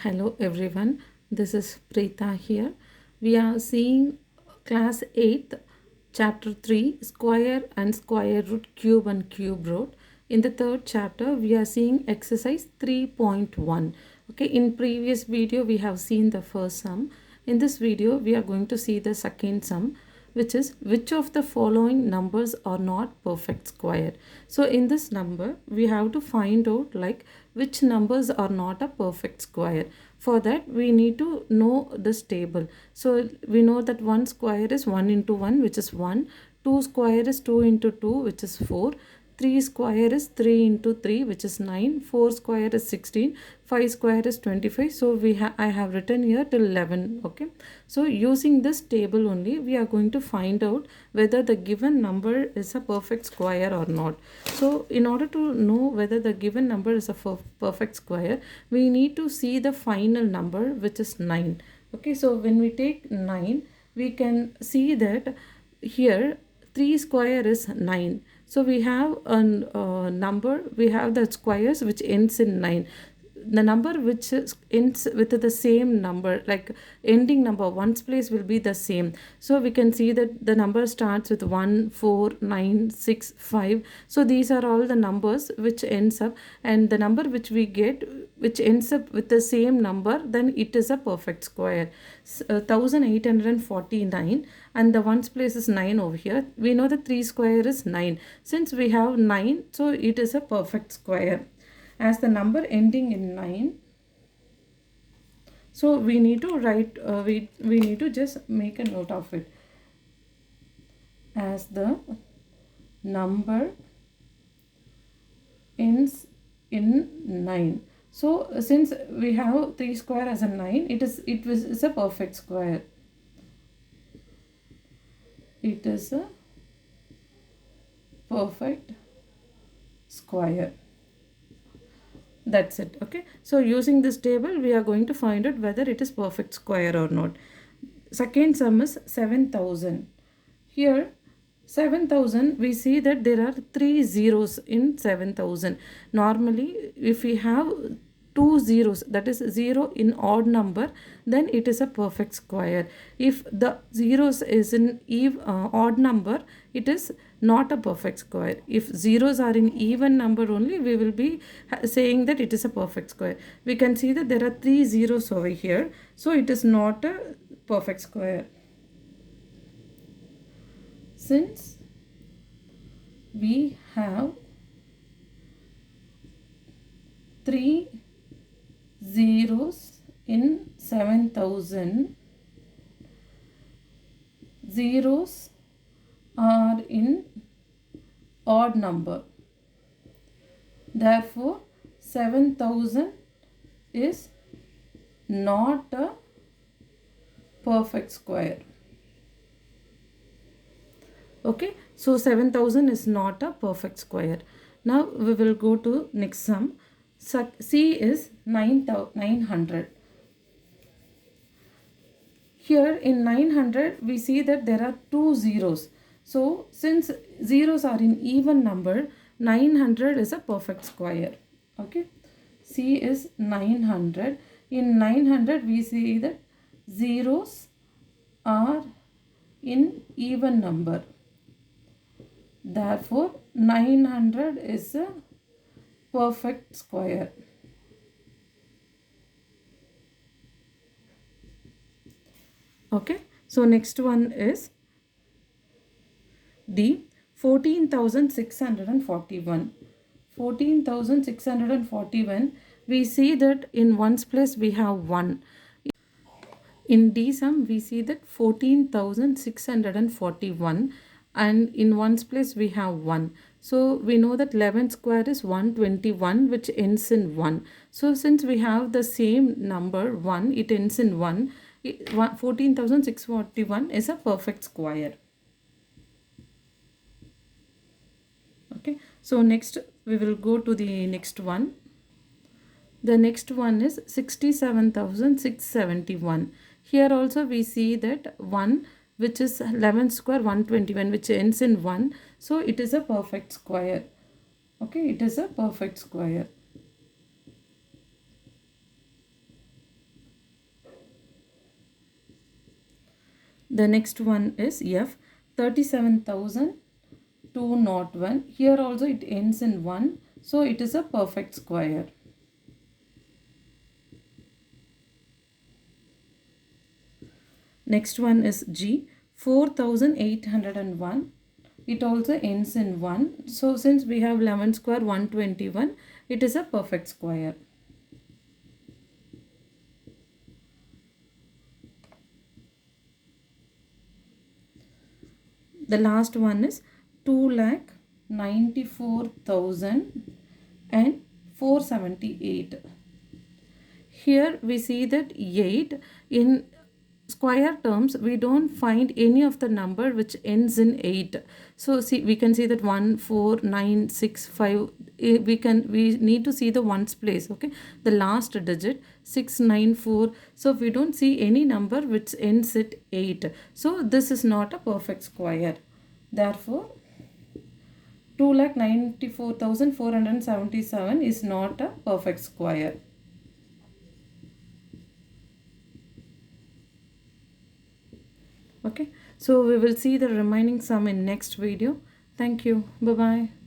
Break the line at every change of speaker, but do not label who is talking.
Hello everyone, this is Preeta here. We are seeing class 8th, chapter 3, square and square root, cube and cube root. In the third chapter, we are seeing exercise 3.1. Okay, in previous video, we have seen the first sum. In this video, we are going to see the second sum, which is which of the following numbers are not perfect square. So in this number, we have to find out like which numbers are not a perfect square. For that, we need to know this table. So we know that 1 square is 1 into 1, which is 1. 2 square is 2 into 2, which is 4. 3 square is 3 into 3, which is 9. 4 square is 16. 5 square is 25. So I have written here till 11. Okay. So using this table only, we are going to find out whether the given number is a perfect square or not. So in order to know whether the given number is a perfect square, we need to see the final number, which is 9. Okay. So when we take 9, we can see that here 3 square is 9. So we have a number, we have the squares which ends in 9. The number which ends with the same number, like ending number, one's place will be the same. So we can see that the number starts with 1, 4, 9, 6, 5. So these are all the numbers which ends up, and the number which we get which ends up with the same number, then it is a perfect square. 1849, and the ones place is 9 over here. We know the 3 square is 9. Since we have 9, so it is a perfect square. As the number ending in 9, so we need to write, we need to just make a note of it. As the number ends in 9. So since we have 3 square as a 9, it's a perfect square. It is a perfect square. That's it. Okay. So using this table, we are going to find out whether it is perfect square or not. Second sum is 7,000. Here 7,000, we see that there are 3 zeros in 7,000. Normally, if we have 2 zeros, that is 0 in odd number, then it is a perfect square. If the zeros is in odd number, it is not a perfect square. If zeros are in even number only, we will be saying that it is a perfect square. We can see that there are 3 zeros over here, so it is not a perfect square. Since we have 3 zeros in 7,000, zeros are in odd number. Therefore, 7,000 is not a perfect square. Okay, so 7,000 is not a perfect square. Now we will go to next sum. C is 900. Here in 900, we see that there are 2 zeros. So since zeros are in even number, 900 is a perfect square. Okay, C is 900. In 900, we see that zeros are in even number. Therefore, 900 is a perfect square. Okay, so next one is D, 14,641. 14,641, we see that in ones place we have 1. In D sum, we see that 14,641. And in ones place we have 1. So we know that 11 square is 121, which ends in 1. So since we have the same number 1, it ends in 1. 14,641 is a perfect square. Okay, so next we will go to the next one. The next one is 67,671. Here also we see that 1, which is 11 square 121, which ends in 1. So it is a perfect square. Okay, it is a perfect square. The next one is F, 37,201. Here also it ends in 1, so it is a perfect square. Next one is G, 4,801. It also ends in 1. So since we have 11 square 121, it is a perfect square. The last one is 2,94,478. Here we see that 8 in square terms we don't find any of the number which ends in 8. So see, we can see that 1 4 9 6 5, we need to see the ones place. Okay, the last digit 694. So we don't see any number which ends at 8, so this is not a perfect square. Therefore 2,94,477 is not a perfect square. Okay, so we will see the remaining sum in next video. Thank you. Bye bye.